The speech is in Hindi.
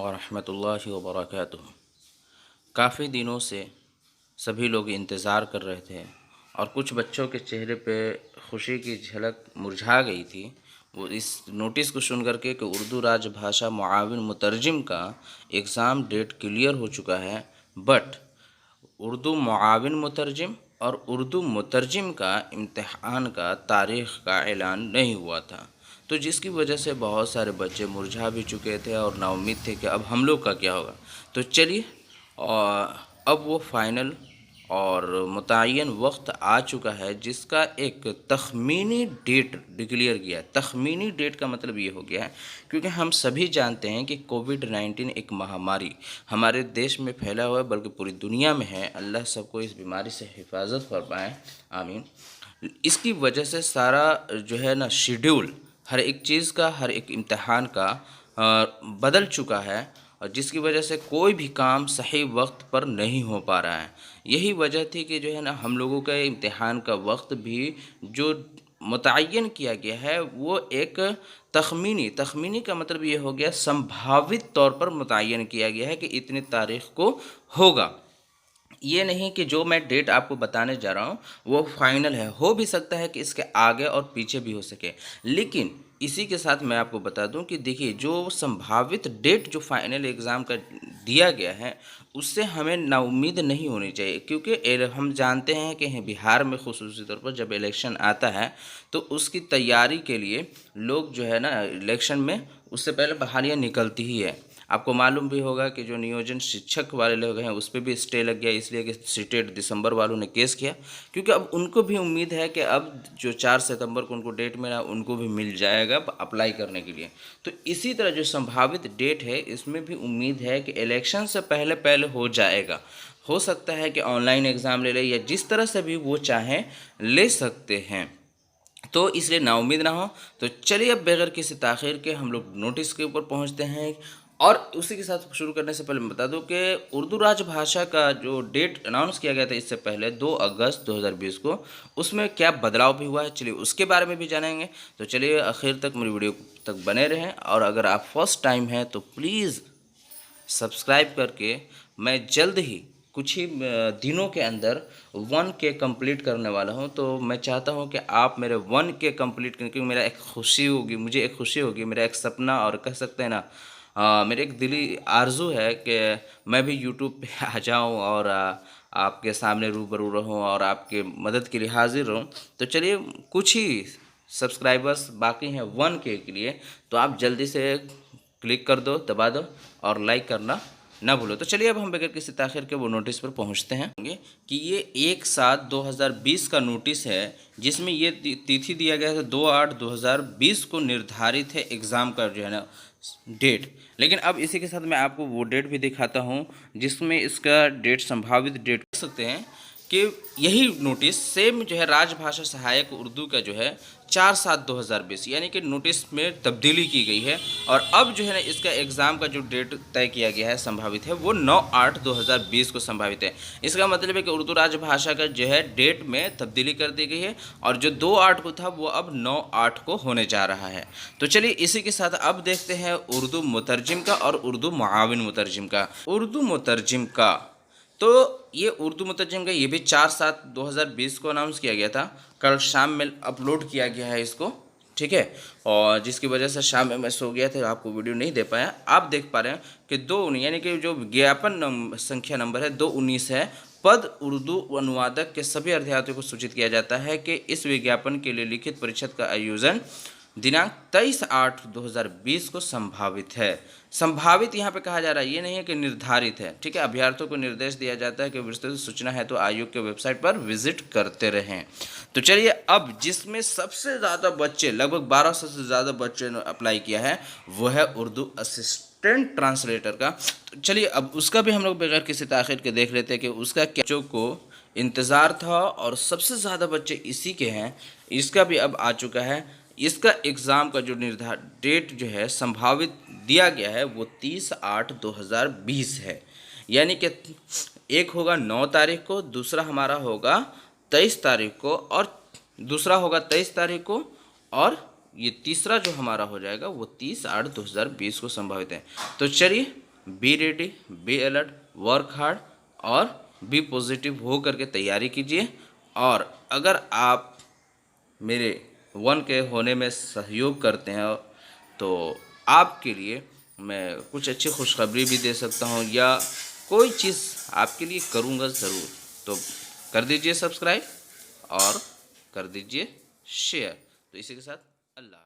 वरहमतुल्लाहि वबरकातुहू। काफ़ी दिनों से सभी लोग इंतज़ार कर रहे थे और कुछ बच्चों के चेहरे पे खुशी की झलक मुरझा गई थी वो इस नोटिस को सुन कर के कि उर्दू राजभाषा मुआविन मुतरजिम का एग्ज़ाम डेट क्लियर हो चुका है। बट उर्दू मुआविन मुतरजिम और उर्दू मुतरजिम का इम्तिहान का तारीख़ का ऐलान नहीं हुआ था, तो जिसकी वजह से बहुत सारे बच्चे मुरझा भी चुके थे और नाउम्मीद थे कि अब हम लोग का क्या होगा। तो चलिए, और अब वो फ़ाइनल और मुतय्यन वक्त आ चुका है जिसका एक तख़मीनी डेट डिक्लेयर किया है। तख़मीनी डेट का मतलब ये हो गया है क्योंकि हम सभी जानते हैं कि कोविड-19 एक महामारी हमारे देश में फैला हुआ है, बल्कि पूरी दुनिया में है। अल्लाह सबको इस बीमारी से हिफाजत फरमाए, आमीन। इसकी वजह से सारा जो है ना शेड्यूल, हर एक चीज़ का, हर एक इम्तिहान का बदल चुका है और जिसकी वजह से कोई भी काम सही वक्त पर नहीं हो पा रहा है। यही वजह थी कि जो है ना हम लोगों का इम्तिहान का वक्त भी जो मुतय्यन किया गया है वो एक तख़मीनी का मतलब ये हो गया संभावित तौर पर मुतय्यन किया गया है कि इतनी तारीख़ को होगा। ये नहीं कि जो मैं डेट आपको बताने जा रहा हूँ वो फाइनल है। हो भी सकता है कि इसके आगे और पीछे भी हो सके, लेकिन इसी के साथ मैं आपको बता दूं कि देखिए, जो संभावित डेट जो फाइनल एग्ज़ाम का दिया गया है उससे हमें नाउम्मीद नहीं होनी चाहिए, क्योंकि हम जानते हैं कि बिहार में ख़ुसूसी तौर पर जब इलेक्शन आता है तो उसकी तैयारी के लिए लोग जो है ना इलेक्शन में उससे पहले बहालियाँ निकलती ही है। आपको मालूम भी होगा कि जो नियोजन शिक्षक वाले लोग हैं उस पर भी स्टे लग गया, इसलिए कि सीटेट दिसंबर वालों ने केस किया, क्योंकि अब उनको भी उम्मीद है कि अब जो 4 सितंबर को उनको डेट मिला उनको भी मिल जाएगा अप्लाई करने के लिए। तो इसी तरह जो संभावित डेट है इसमें भी उम्मीद है कि इलेक्शन से पहले पहले हो जाएगा। हो सकता है कि ऑनलाइन एग्ज़ाम ले लें या जिस तरह से भी वो चाहें ले सकते हैं, तो इसलिए नाउम्मीद ना हो। तो चलिए, अब बगैर किसी ताख़ीर के हम लोग नोटिस के ऊपर पहुंचते हैं। और उसी के साथ शुरू करने से पहले मैं बता दूं कि उर्दू राजभाषा का जो डेट अनाउंस किया गया था इससे पहले 2 अगस्त 2020 को, उसमें क्या बदलाव भी हुआ है, चलिए उसके बारे में भी जानेंगे। तो चलिए आखिर तक मेरी वीडियो तक बने रहें, और अगर आप फर्स्ट टाइम हैं तो प्लीज़ सब्सक्राइब करके, मैं जल्द ही कुछ ही दिनों के अंदर 1K कंप्लीट करने वाला हूं। तो मैं चाहता हूं कि आप मेरे 1K कंप्लीट करें, क्योंकि मेरा एक खुशी होगी, मुझे एक खुशी होगी, मेरा एक सपना और कह सकते हैं ना मेरे एक दिली आरज़ू है कि मैं भी यूट्यूब पे आ जाऊं और आपके सामने रूबरू रहूं और आपके मदद के लिए हाजिर रहूं। तो चलिए, कुछ ही सब्सक्राइबर्स बाकी हैं 1K के लिए, तो आप जल्दी से क्लिक कर दो, दबा दो और लाइक करना ना भूलो। तो चलिए, अब हम बगैर किसी ताख़ीर के वो नोटिस पर पहुंचते हैं कि ये 1/7/2020 का नोटिस है, जिसमें ये तिथि दिया गया है 2/8/2020 को निर्धारित है एग्ज़ाम का जो है ना डेट। लेकिन अब इसी के साथ मैं आपको वो डेट भी दिखाता हूँ जिसमें इसका डेट, संभावित डेट देख सकते हैं कि यही नोटिस सेम जो है राजभाषा सहायक उर्दू का जो है 4/7/2020, यानी कि नोटिस में तब्दीली की गई है। और अब जो है ना इसका एग्ज़ाम का जो डेट तय किया गया है संभावित है वो 9/8/2020 को संभावित है। इसका मतलब है कि उर्दू राजभाषा का जो है डेट में तब्दीली कर दी गई है और जो 2/8 को था वो अब 9/8 को होने जा रहा है। तो चलिए, इसी के साथ अब देखते हैं उर्दू मुतरजिम का और उर्दू मुआविन मुतरजिम का। उर्दू मुतरजिम का, तो ये उर्दू मुतरजिम का ये भी 4/7/2020 को अनाउंस किया गया था। कल शाम में अपलोड किया गया है इसको, ठीक है, और जिसकी वजह से शाम में मैं सो गया था, आपको वीडियो नहीं दे पाया। आप देख पा रहे हैं कि 2/19, यानी कि जो विज्ञापन संख्या नंबर है 2/19 है। पद उर्दू अनुवादक के सभी अर्थार्थियों को सूचित किया जाता है कि इस विज्ञापन के लिए लिखित परिषद का आयोजन दिनांक 23/8/2020 को संभावित है। संभावित यहाँ पे कहा जा रहा है, ये नहीं है कि निर्धारित है, ठीक है। अभ्यर्थियों को निर्देश दिया जाता है कि विस्तृत सूचना है तो आयोग के वेबसाइट पर विजिट करते रहें। तो चलिए, अब जिसमें सबसे ज़्यादा बच्चे, लगभग 1200 से ज़्यादा बच्चे ने अप्लाई किया है, वो है उर्दू असिस्टेंट ट्रांसलेटर का। तो चलिए, अब उसका भी हम लोग बगैर किसी ताख़ीर के देख लेते हैं कि उसका क्या बच्चों को इंतज़ार था और सबसे ज़्यादा बच्चे इसी के हैं। इसका भी अब आ चुका है। इसका एग्ज़ाम का जो निर्धारित डेट जो है संभावित दिया गया है वो 30/8/2020 है, यानी कि एक होगा 9 तारीख को, दूसरा हमारा होगा 23 तारीख को, और दूसरा होगा 23 तारीख को, और ये तीसरा जो हमारा हो जाएगा वो 30/8/2020 को संभावित है। तो चलिए, be ready, be alert, work hard और बी पॉजिटिव हो करके तैयारी कीजिए। और अगर आप मेरे 1K होने में सहयोग करते हैं तो आपके लिए मैं कुछ अच्छी खुशखबरी भी दे सकता हूँ या कोई चीज़ आपके लिए करूँगा ज़रूर। तो कर दीजिए सब्सक्राइब और कर दीजिए शेयर। तो इसी के साथ अल्लाह।